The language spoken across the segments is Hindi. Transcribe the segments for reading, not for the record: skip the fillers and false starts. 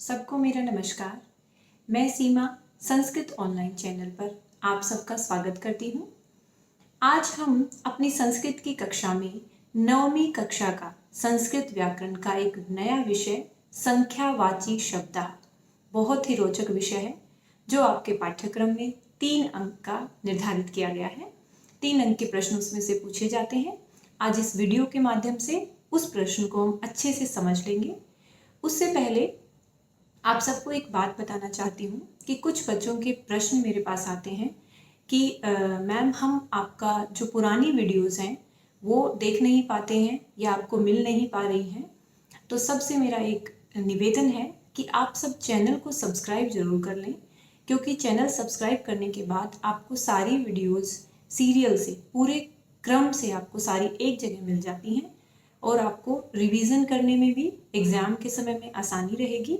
सबको मेरा नमस्कार। मैं सीमा संस्कृत ऑनलाइन चैनल पर आप सबका स्वागत करती हूँ। आज हम अपनी संस्कृत की कक्षा में 9वीं कक्षा का संस्कृत व्याकरण का एक नया विषय संख्यावाची शब्द, बहुत ही रोचक विषय है जो आपके पाठ्यक्रम में 3 अंक का निर्धारित किया गया है। 3 अंक के प्रश्न उसमें से पूछे जाते हैं। आज इस वीडियो के माध्यम से उस प्रश्न को हम अच्छे से समझ लेंगे। उससे पहले आप सबको एक बात बताना चाहती हूँ कि कुछ बच्चों के प्रश्न मेरे पास आते हैं कि मैम हम आपका जो पुरानी वीडियोस हैं वो देख नहीं पाते हैं या आपको मिल नहीं पा रही हैं। तो सबसे मेरा एक निवेदन है कि आप सब चैनल को सब्सक्राइब ज़रूर कर लें, क्योंकि चैनल सब्सक्राइब करने के बाद आपको सारी वीडियोस सीरियल से पूरे क्रम से आपको सारी एक जगह मिल जाती हैं और आपको रिवीजन करने में भी एग्ज़ाम के समय में आसानी रहेगी।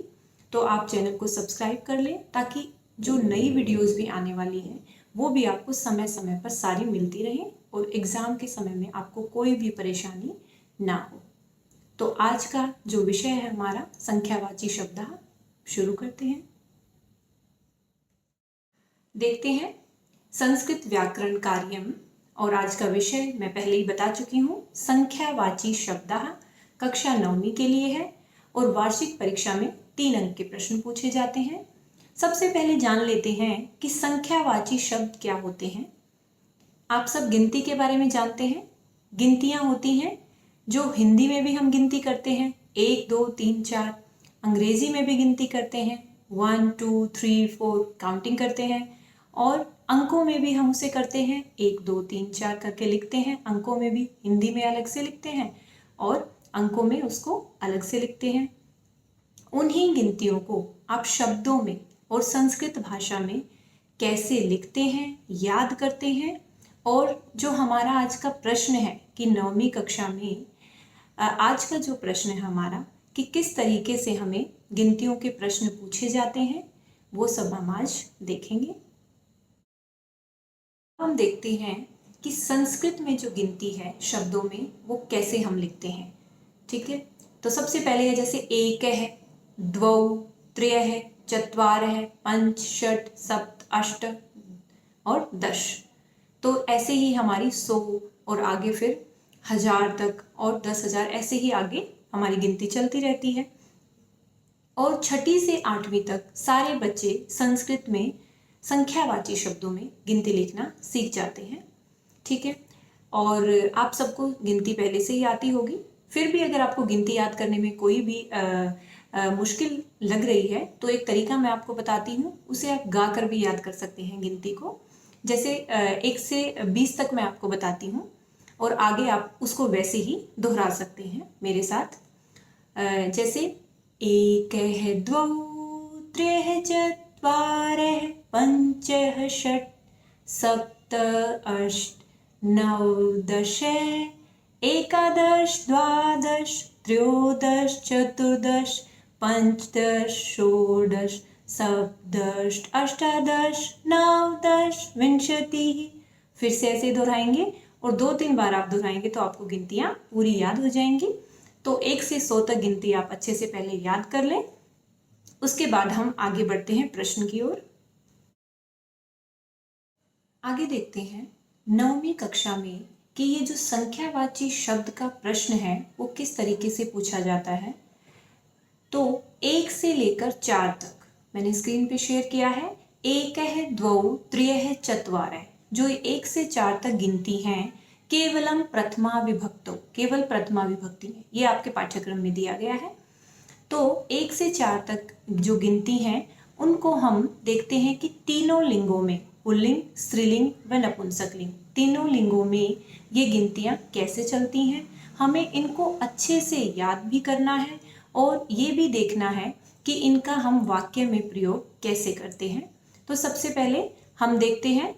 तो आप चैनल को सब्सक्राइब कर लें ताकि जो नई वीडियोस भी आने वाली हैं वो भी आपको समय समय पर सारी मिलती रहें और एग्ज़ाम के समय में आपको कोई भी परेशानी ना हो। तो आज का जो विषय है हमारा संख्यावाची शब्द, शुरू करते हैं। देखते हैं संस्कृत व्याकरण कार्यम, और आज का विषय मैं पहले ही बता चुकी हूँ, संख्यावाची शब्द कक्षा 9वीं के लिए है और वार्षिक परीक्षा में 3 अंक के प्रश्न पूछे जाते हैं। सबसे पहले जान लेते हैं कि संख्यावाची शब्द क्या होते हैं। आप सब गिनती के बारे में जानते हैं। गिनतियां होती हैं जो हिंदी में भी हम गिनती करते हैं, 1 2 3 4। अंग्रेजी में भी गिनती करते हैं, 1 2 3 4 काउंटिंग करते हैं। और अंकों में भी हम उसे करते हैं, 1 2 3 4 करके लिखते हैं। अंकों में भी हिंदी में अलग से लिखते हैं और अंकों में उसको अलग से लिखते हैं। उन्हीं गिनतियों को आप शब्दों में और संस्कृत भाषा में कैसे लिखते हैं, याद करते हैं। और जो हमारा आज का प्रश्न है कि 9वीं कक्षा में आज का जो प्रश्न है हमारा कि किस तरीके से हमें गिनतियों के प्रश्न पूछे जाते हैं, वो सब हम आज देखेंगे। हम देखते हैं कि संस्कृत में जो गिनती है शब्दों में वो कैसे हम लिखते हैं। ठीक है, तो सबसे पहले है जैसे एक है, द्वौ, त्रयः, चत्वारः, पंच, षट्, सप्त, अष्ट और 10। तो ऐसे ही हमारी 100 और आगे फिर 1000 तक और 10,000, ऐसे ही आगे हमारी गिनती चलती रहती है। और 6ठी से 8वीं तक सारे बच्चे संस्कृत में संख्यावाची शब्दों में गिनती लिखना सीख जाते हैं। ठीक है, और आप सबको गिनती पहले से ही आती होगी। फिर भी अगर आपको गिनती याद करने में कोई भी मुश्किल लग रही है तो एक तरीका मैं आपको बताती हूँ, उसे आप गा कर भी याद कर सकते हैं गिनती को। जैसे 1 से 20 तक मैं आपको बताती हूँ और आगे आप उसको वैसे ही दोहरा सकते हैं मेरे साथ। जैसे एकः द्वौ त्रयः चत्वारः पञ्चः षट् सप्त अष्ट नौ दश एकादश द्वादश त्रयोदश चतुर्दश पंचदश षोडश सप्तदश अष्टादश नवदश विंशतिः। फिर से ऐसे दोहराएंगे और 2-3 बार आप दोहराएंगे तो आपको गिनतियां पूरी याद हो जाएंगी। तो 1 से 100 तक गिनती आप अच्छे से पहले याद कर लें। उसके बाद हम आगे बढ़ते हैं प्रश्न की ओर। आगे देखते हैं 9वीं कक्षा में कि ये जो संख्यावाची शब्द का प्रश्न है वो किस तरीके से पूछा जाता है। तो 1 से लेकर 4 तक मैंने स्क्रीन पे शेयर किया है। एकः द्वौ त्रयः चत्वारः, जो 1 से 4 तक गिनती हैं, केवलम प्रथमा विभक्तो, केवल प्रथमा विभक्ति में, ये आपके पाठ्यक्रम में दिया गया है। तो 1 से 4 तक जो गिनती हैं उनको हम देखते हैं कि तीनों लिंगों में, पुल्लिंग, स्त्रीलिंग व नपुंसकलिंग, तीनों लिंगों में ये गिनतियाँ कैसे चलती हैं। हमें इनको अच्छे से याद भी करना है और ये भी देखना है कि इनका हम वाक्य में प्रयोग कैसे करते हैं। तो सबसे पहले हम देखते हैं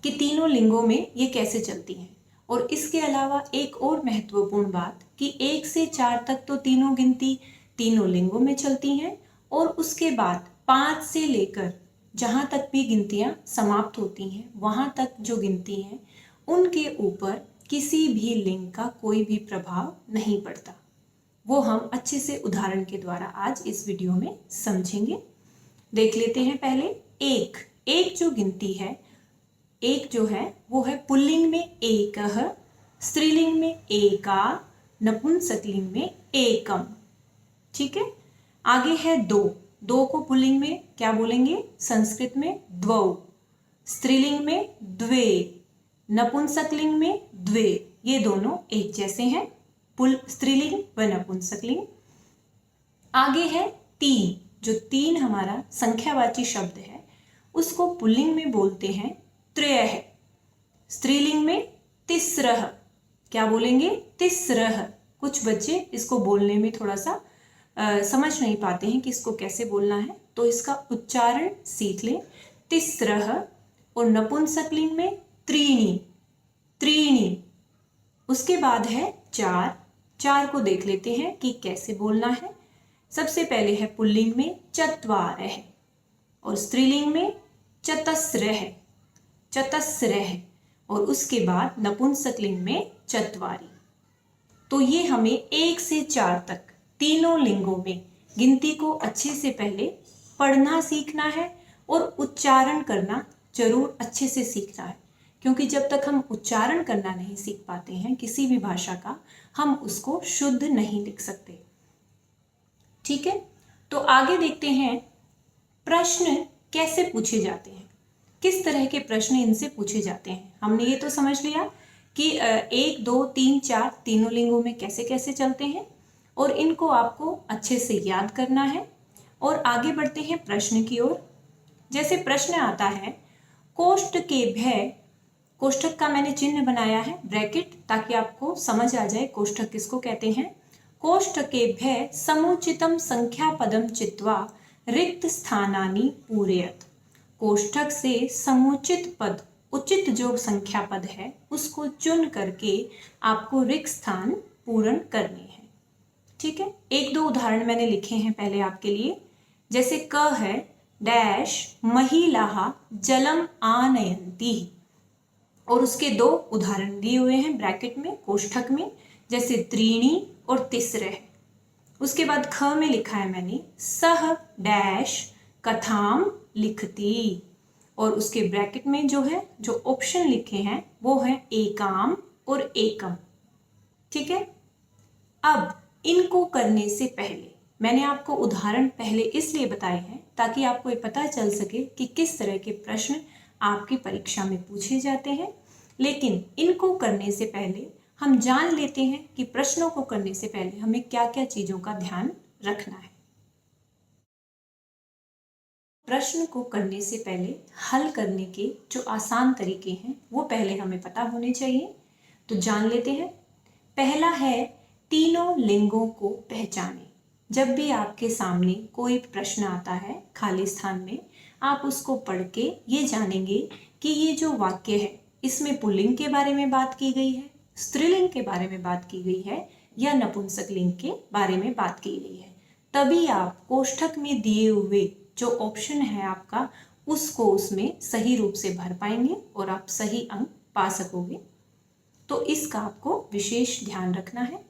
कि तीनों लिंगों में ये कैसे चलती हैं। और इसके अलावा एक और महत्वपूर्ण बात कि 1 से 4 तक तो तीनों गिनती तीनों लिंगों में चलती हैं और उसके बाद 5 से लेकर जहाँ तक भी गिनतियाँ समाप्त होती हैं वहाँ तक जो गिनती हैं उनके ऊपर किसी भी लिंग का कोई भी प्रभाव नहीं पड़ता। वो हम अच्छे से उदाहरण के द्वारा आज इस वीडियो में समझेंगे। देख लेते हैं पहले एक। एक जो गिनती है, एक जो है वो है पुल्लिंग में एकः, स्त्रीलिंग में एका, नपुंसकलिंग में एकम। ठीक है। आगे है दो। दो को पुल्लिंग में क्या बोलेंगे? संस्कृत में द्वौ, स्त्रीलिंग में द्वे, नपुंसकलिंग में द्वे। ये दोनों एक जैसे हैं, पुल स्त्रीलिंग व नपुंसकलिंग। आगे है तीन। जो तीन हमारा संख्यावाची शब्द है उसको पुल्लिंग में बोलते हैं त्रयः, स्त्रीलिंग में तिस्रः। क्या बोलेंगे? तिस्रः। कुछ बच्चे इसको बोलने में थोड़ा सा समझ नहीं पाते हैं कि इसको कैसे बोलना है, तो इसका उच्चारण सीख लें। तिस्रः। और नपुंसकलिंग में त्रीणि, त्रीणि। उसके बाद है चार। चार को देख लेते हैं कि कैसे बोलना है। सबसे पहले है पुल्लिंग में चत्वारः और स्त्रीलिंग में चतस्रः, चतस्रः। और उसके बाद नपुंसकलिंग में चत्वारि। तो ये हमें एक से चार तक तीनों लिंगों में गिनती को अच्छे से पहले पढ़ना सीखना है और उच्चारण करना जरूर अच्छे से सीखना है, क्योंकि जब तक हम उच्चारण करना नहीं सीख पाते हैं किसी भी भाषा का, हम उसको शुद्ध नहीं लिख सकते। ठीक है। तो आगे देखते हैं प्रश्न कैसे पूछे जाते हैं, किस तरह के प्रश्न इनसे पूछे जाते हैं। हमने ये तो समझ लिया कि एक, दो, तीन, चार तीनों लिंगों में कैसे कैसे चलते हैं और इनको आपको अच्छे से याद करना है। और आगे बढ़ते हैं प्रश्न की ओर। जैसे प्रश्न आता है कोष्ठ के भय, कोष्ठक का मैंने चिन्ह बनाया है ब्रैकेट, ताकि आपको समझ आ जाए कोष्ठक किसको कहते हैं। कोष्ठ के भय समुचितम संख्या पदम चित्वा रिक्त स्थानानि पूरयत। कोष्ठक से समुचित पद, उचित जो संख्या पद है उसको चुन करके आपको रिक्त स्थान पूर्ण करने हैं। ठीक है। एक दो उदाहरण मैंने लिखे हैं पहले आपके लिए। जैसे क है डैश महिलाः जलम आनयन्ति, और उसके दो उदाहरण दिए हुए हैं ब्रैकेट में कोष्ठक में, जैसे त्रीणि और तिस्रः। उसके बाद ख में लिखा है मैंने सह डैश कथाम लिखती, और उसके ब्रैकेट में जो है जो ऑप्शन लिखे हैं वो है एकाम और एकम। ठीक है। अब इनको करने से पहले मैंने आपको उदाहरण पहले इसलिए बताए हैं ताकि आपको ये पता चल सके कि किस तरह के प्रश्न आपकी परीक्षा में पूछे जाते हैं। लेकिन इनको करने से पहले हम जान लेते हैं कि प्रश्नों को करने से पहले हमें क्या क्या चीजों का ध्यान रखना है। प्रश्न को करने से पहले हल करने के जो आसान तरीके हैं वो पहले हमें पता होने चाहिए। तो जान लेते हैं। पहला है तीनों लिंगों को पहचानें। जब भी आपके सामने कोई प्रश्न आता है खाली स्थान में, आप उसको पढ़ के ये जानेंगे कि ये जो वाक्य है इसमें पुल्लिंग के बारे में बात की गई है, स्त्रीलिंग के बारे में बात की गई है, या नपुंसकलिंग के बारे में बात की गई है। तभी आप कोष्ठक में दिए हुए जो ऑप्शन है आपका उसको उसमें सही रूप से भर पाएंगे और आप सही अंक पा सकोगे। तो इसका आपको विशेष ध्यान रखना है।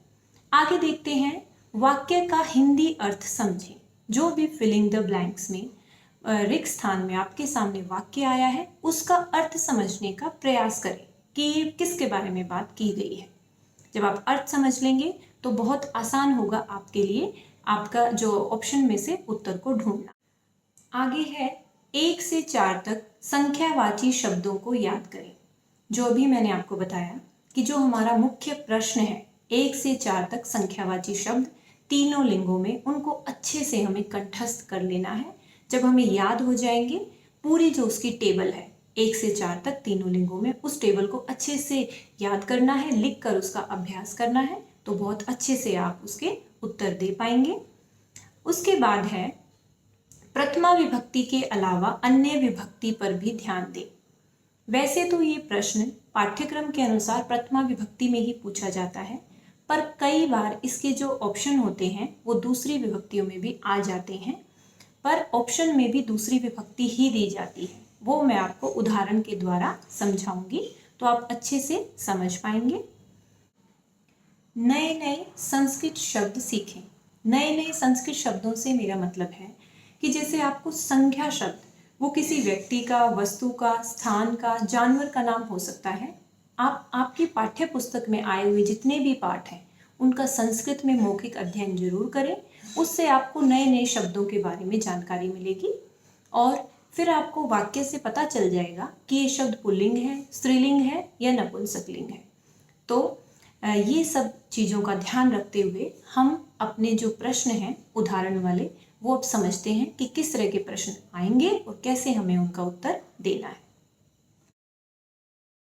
आगे देखते हैं वाक्य का हिंदी अर्थ समझें। जो भी फिलिंग द ब्लैंक्स में रिक्त स्थान में आपके सामने वाक्य आया है उसका अर्थ समझने का प्रयास करें कि ये किसके बारे में बात की गई है। जब आप अर्थ समझ लेंगे तो बहुत आसान होगा आपके लिए आपका जो ऑप्शन में से उत्तर को ढूंढना। आगे है 1 से 4 तक संख्यावाची शब्दों को याद करें। जो भी मैंने आपको बताया कि जो हमारा मुख्य प्रश्न है 1 से 4 तक संख्यावाची शब्द तीनों लिंगों में, उनको अच्छे से हमें कंठस्थ कर लेना है। जब हमें याद हो जाएंगे पूरी जो उसकी टेबल है 1 से 4 तक तीनों लिंगों में, उस टेबल को अच्छे से याद करना है, लिख कर उसका अभ्यास करना है, तो बहुत अच्छे से आप उसके उत्तर दे पाएंगे। उसके बाद है प्रथमा विभक्ति के अलावा अन्य विभक्ति पर भी ध्यान दें। वैसे तो ये प्रश्न पाठ्यक्रम के अनुसार प्रथमा विभक्ति में ही पूछा जाता है, पर कई बार इसके जो ऑप्शन होते हैं वो दूसरी विभक्तियों में भी आ जाते हैं, पर ऑप्शन में भी दूसरी विभक्ति ही दी जाती है। वो मैं आपको उदाहरण के द्वारा समझाऊंगी तो आप अच्छे से समझ पाएंगे। नए नए संस्कृत शब्द सीखें। नए नए संस्कृत शब्दों से मेरा मतलब है कि जैसे आपको संख्या शब्द, वो किसी व्यक्ति का, वस्तु का, स्थान का, जानवर का नाम हो सकता है। आप आपकी पाठ्य पुस्तक में आए हुए जितने भी पाठ हैं उनका संस्कृत में मौखिक अध्ययन जरूर करें। उससे आपको नए नए शब्दों के बारे में जानकारी मिलेगी और फिर आपको वाक्य से पता चल जाएगा कि ये शब्द पुल्लिंग है, स्त्रीलिंग है या नपुंसकलिंग है। तो ये सब चीज़ों का ध्यान रखते हुए हम अपने जो प्रश्न हैं उदाहरण वाले, वो अब समझते हैं कि किस तरह के प्रश्न आएंगे और कैसे हमें उनका उत्तर देना है।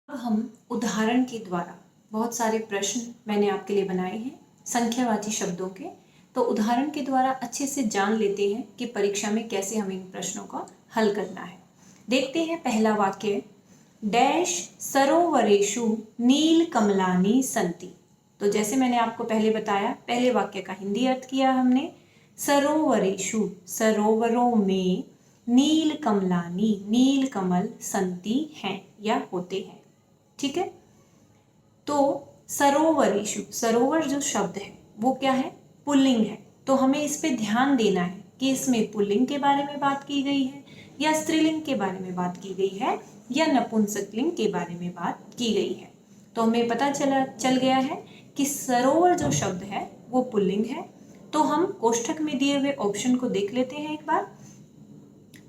अब हम उदाहरण के द्वारा, बहुत सारे प्रश्न मैंने आपके लिए बनाए हैं संख्यावाची शब्दों के, तो उदाहरण के द्वारा अच्छे से जान लेते हैं कि परीक्षा में कैसे हमें इन प्रश्नों का हल करना है। देखते हैं पहला वाक्य, डैश सरोवरेषु नील कमलानी संति। तो जैसे मैंने आपको पहले बताया, पहले वाक्य का हिंदी अर्थ किया हमने। सरोवरेषु, सरोवरों में, नील कमलानी, नील कमल, संति हैं या होते हैं। ठीक है, तो सरोवरेषु, सरोवर जो शब्द है वो क्या है, पुल्लिंग है। तो हमें इस पे ध्यान देना है कि इसमें पुल्लिंग के बारे में बात की गई है या स्त्रीलिंग के बारे में बात की गई है या नपुंसकलिंग के बारे में बात की गई है। तो हमें पता चल गया है कि सरोवर जो शब्द है वो पुल्लिंग है। तो हम कोष्ठक में दिए हुए ऑप्शन को देख लेते हैं एक बार।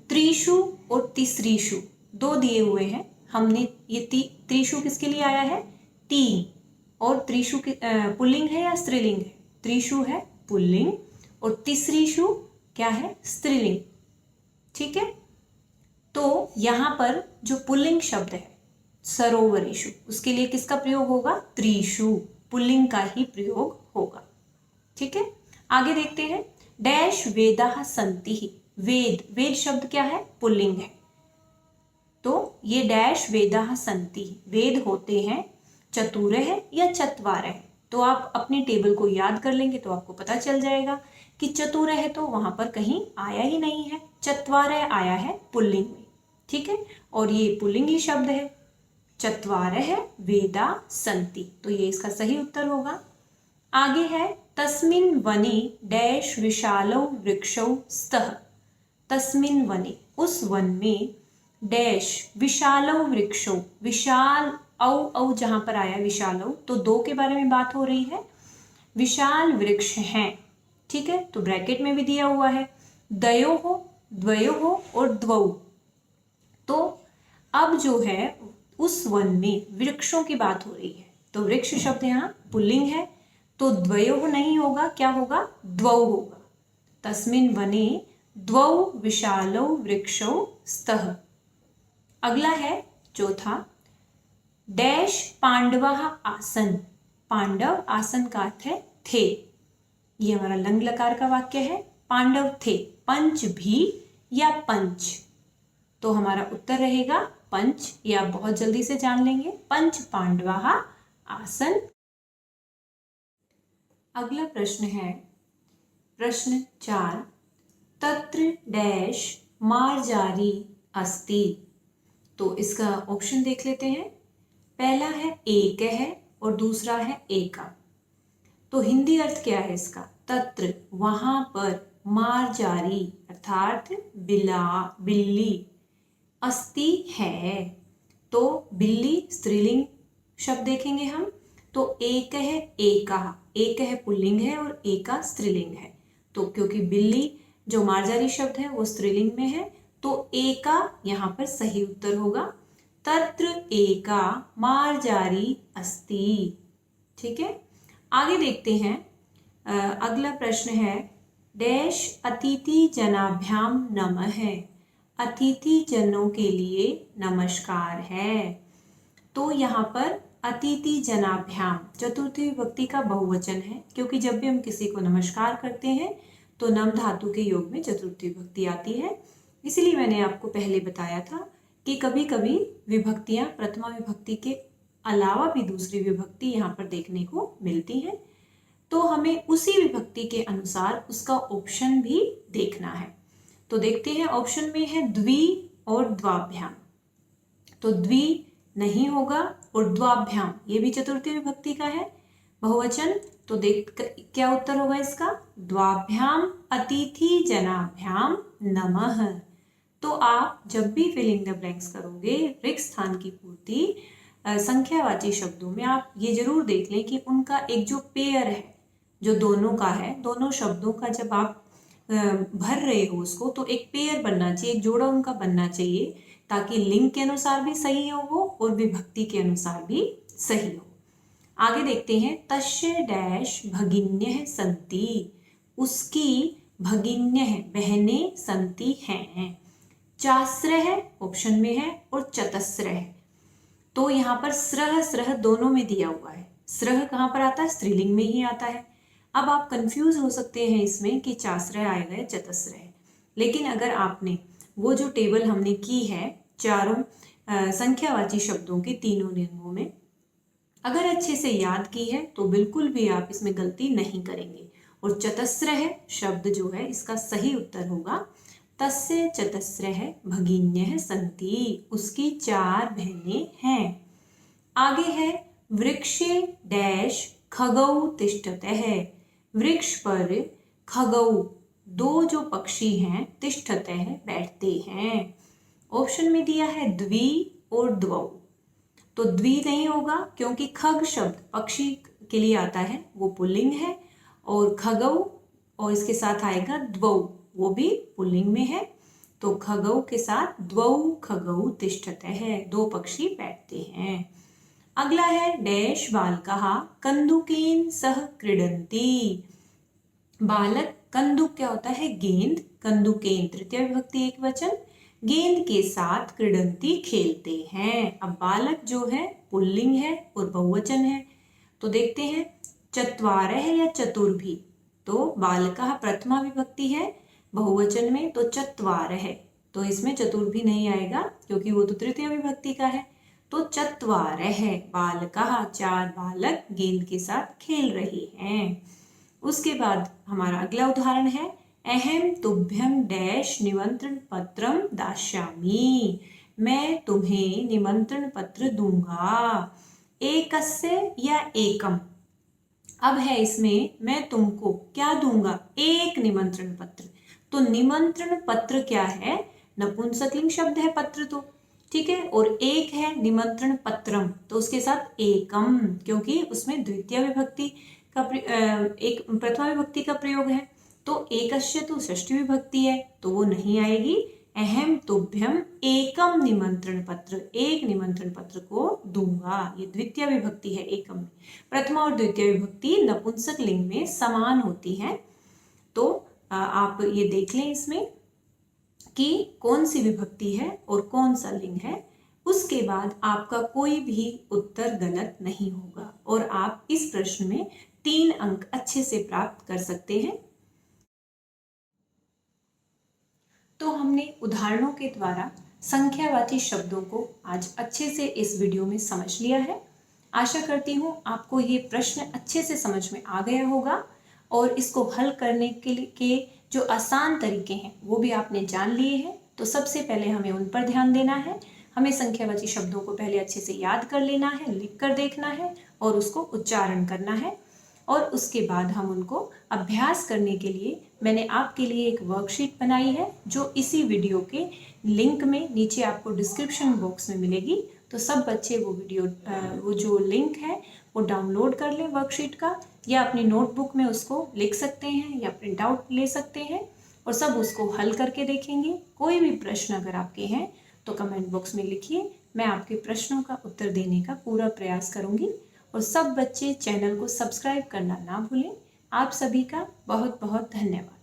त्रिशु और तिसरीशु दो दिए हुए हैं हमने। ये त्रिशु किसके लिए आया है, तीन, और त्रिशु पुल्लिंग है या स्त्रीलिंग है, त्रिशु है पुल्लिंग और तिसरीशु क्या है, स्त्रीलिंग। ठीक है, तो यहां पर जो पुल्लिंग शब्द है सरोवरेषु, उसके लिए किसका प्रयोग होगा, त्रिशु, पुल्लिंग का ही प्रयोग होगा। ठीक है, आगे देखते हैं। डैश वेदाः सन्ति, वेद, वेद शब्द क्या है, पुल्लिंग है। तो ये डैश वेदाः सन्ति, वेद होते हैं, चतुरः या चत्वारः। तो आप अपनी टेबल को याद कर लेंगे तो आपको पता चल जाएगा कि चतुरः तो वहां पर कहीं आया ही नहीं है, चत्वारः आया है पुल्लिंग में। ठीक है, और ये पुल्लिंग ही शब्द है, चत्वारः वेदा सन्ति, तो ये इसका सही उत्तर होगा। आगे है, तस्मिन् वने डैश विशालौ वृक्षौ स्तः। तस्मिन् वने, उस वन में, डैश विशालौ वृक्षौ, विशाल, औ जहां पर आया विशालौ तो दो के बारे में बात हो रही है, विशाल वृक्ष हैं। ठीक है, तो ब्रैकेट में भी दिया हुआ है दयोः, द्वयोः और द्वौ। तो अब जो है उस वन में वृक्षों की बात हो रही है, तो वृक्ष शब्द यहाँ पुल्लिंग है, तो द्वयोः नहीं होगा, क्या होगा, द्वौ होगा। तस्मिन् वने द्वौ विशालौ वृक्षौ स्तः। अगला है चौथा, डैश पांडवः आसन। पांडव, आसन का अर्थ है थे। ये हमारा लंग लकार का वाक्य है, पांडव थे, पंच भी या पंच, तो हमारा उत्तर रहेगा पंच। ये आप बहुत जल्दी से जान लेंगे, पंच पांडवाः आसन। अगला प्रश्न है प्रश्न 4, तत्र डैश मार्जारी अस्ति। तो इसका ऑप्शन देख लेते हैं। पहला है एक है और दूसरा है एका। तो हिंदी अर्थ क्या है इसका, तत्र, वहां पर, मार्जारी अर्थात बिला, बिल्ली, अस्ति है, तो बिल्ली स्त्रीलिंग शब्द देखेंगे हम। तो एक है एका, एक है पुल्लिंग है और एका स्त्रीलिंग है। तो क्योंकि बिल्ली जो मार्जारी शब्द है वो स्त्रीलिंग में है, तो एका यहाँ पर सही उत्तर होगा। तत्र एका मार्जारी अस्ति। ठीक है, आगे देखते हैं। अगला प्रश्न है, डैश अतिथि जनाभ्याम नमः। अतिथि जनों के लिए नमस्कार है। तो यहाँ पर अतिथि जनाभ्याम चतुर्थी विभक्ति का बहुवचन है, क्योंकि जब भी हम किसी को नमस्कार करते हैं तो नम धातु के योग में चतुर्थी विभक्ति आती है। इसलिए मैंने आपको पहले बताया था कि कभी कभी विभक्तियां प्रथमा विभक्ति के अलावा भी दूसरी विभक्ति यहाँ पर देखने को मिलती है, तो हमें उसी विभक्ति के अनुसार उसका ऑप्शन भी देखना है। तो देखते हैं, ऑप्शन में है द्वि और द्वाभ्याम, तो द्वि नहीं होगा और द्वाभ्याम ये भी चतुर्थी विभक्ति का है, बहुवचन, तो देख क्या उत्तर होगा इसका, द्वाभ्याम अतिथि जनाभ्याम नमः। तो आप जब भी फिलिंग द ब्लैंक्स करोगे रिक्त स्थान की पूर्ति संख्यावाची शब्दों में, आप ये जरूर देख लें कि उनका एक जो पेयर है, जो दोनों का है, दोनों शब्दों का जब आप भर रहे हो उसको, तो एक पेयर बनना चाहिए, एक जोड़ा उनका बनना चाहिए, ताकि लिंग के अनुसार भी सही हो वो और विभक्ति के अनुसार भी सही हो। आगे देखते हैं, तस्य डैश भगिन्यः सन्ति, उसकी भगिन्यः बहनें सन्ति हैं। चास्रः ऑप्शन में है और चतस्रः, तो यहाँ पर स्रह स्रह दोनों में दिया हुआ है। स्रह कहाँ पर आता है, स्त्रीलिंग में ही आता है। अब आप कंफ्यूज हो सकते हैं इसमें कि चास्रह आएगा या चतस्रह, लेकिन अगर आपने वो जो टेबल हमने की है चारों संख्यावाची शब्दों के तीनों लिंगों में, अगर अच्छे से याद की है तो बिल्कुल भी आप इसमें गलती नहीं करेंगे। और चतस्रः शब्द जो है इसका सही उत्तर होगा तस्य चतस्रः भगिन्यः सन्ति, उसकी 4 बहनें हैं। आगे है, वृक्षे डैश खगौ तिष्ठतः, वृक्ष पर खगौ 2 जो पक्षी हैं तिष्ठतः बैठते हैं। ऑप्शन में दिया है द्वि और द्वौ, तो द्वि नहीं होगा क्योंकि खग शब्द पक्षी के लिए आता है, वो पुल्लिंग है, और खगौ और इसके साथ आएगा द्वौ, वो भी पुल्लिंग में है, तो खगौ के साथ द्वौ खगौ तिष्ठतः, 2 पक्षी बैठते हैं। अगला है, डैश बालकः कंदुकेन सह क्रीडन्ति, बालक, कंदुक क्या होता है, गेंद, कंदुकेन तृतीय विभक्ति एक वचन, गेंद के साथ क्रीडन्ति खेलते हैं। अब बालक जो है पुल्लिंग है और बहुवचन है, तो देखते हैं, चत्वारः या चतुर्भी, तो बालकः प्रथमा विभक्ति है बहुवचन में, तो चत्वारः, तो इसमें चतुर्भी नहीं आएगा क्योंकि वो तो तृतीय विभक्ति का है, तो चत्वारः बालकः, 4 बालक गेंद के साथ खेल रहे हैं। उसके बाद हमारा अगला उदाहरण है, अहम तुभ्यं डैश निमंत्रण पत्रम दास्यामि, मैं तुम्हें निमंत्रण पत्र दूंगा। एकस्य या एकम, अब है इसमें मैं तुमको क्या दूंगा, एक निमंत्रण पत्र, तो निमंत्रण पत्र क्या है, नपुंसकलिंग शब्द है पत्र, तो ठीक है, और एक है निमंत्रण पत्रम, तो उसके साथ एकम, क्योंकि उसमें द्वितीय विभक्ति का एक प्रथमा विभक्ति का प्रयोग है, तो एकस्य तो षष्ठी विभक्ति है, तो वो नहीं आएगी। अहम तुभ्यम एकम निमंत्रण पत्र, एक निमंत्रण पत्र को दूंगा, ये द्वितीय विभक्ति है एकम में। प्रथमा और द्वितीय विभक्ति नपुंसक लिंग में समान होती है, तो आप ये देख लें इसमें कि कौन सी विभक्ति है और कौन सा लिंग है, उसके बाद आपका कोई भी उत्तर गलत नहीं होगा और आप इस प्रश्न में 3 अंक अच्छे से प्राप्त कर सकते हैं। तो हमने उदाहरणों के द्वारा संख्यावाची शब्दों को आज अच्छे से इस वीडियो में समझ लिया है। आशा करती हूँ आपको ये प्रश्न अच्छे से समझ में आ गया होगा और इसको हल करने के जो आसान तरीके हैं वो भी आपने जान लिए हैं। तो सबसे पहले हमें उन पर ध्यान देना है, हमें संख्यावाची शब्दों को पहले अच्छे से याद कर लेना है, लिख कर देखना है और उसको उच्चारण करना है, और उसके बाद हम उनको अभ्यास करने के लिए मैंने आपके लिए एक वर्कशीट बनाई है जो इसी वीडियो के लिंक में नीचे आपको डिस्क्रिप्शन बॉक्स में मिलेगी। तो सब बच्चे वो जो लिंक है वो डाउनलोड कर लें वर्कशीट का, या अपनी नोटबुक में उसको लिख सकते हैं या प्रिंट आउट ले सकते हैं और सब उसको हल करके देखेंगे। कोई भी प्रश्न अगर आपके हैं तो कमेंट बॉक्स में लिखिए, मैं आपके प्रश्नों का उत्तर देने का पूरा प्रयास करूंगी। और सब बच्चे चैनल को सब्सक्राइब करना ना भूलें। आप सभी का बहुत बहुत धन्यवाद।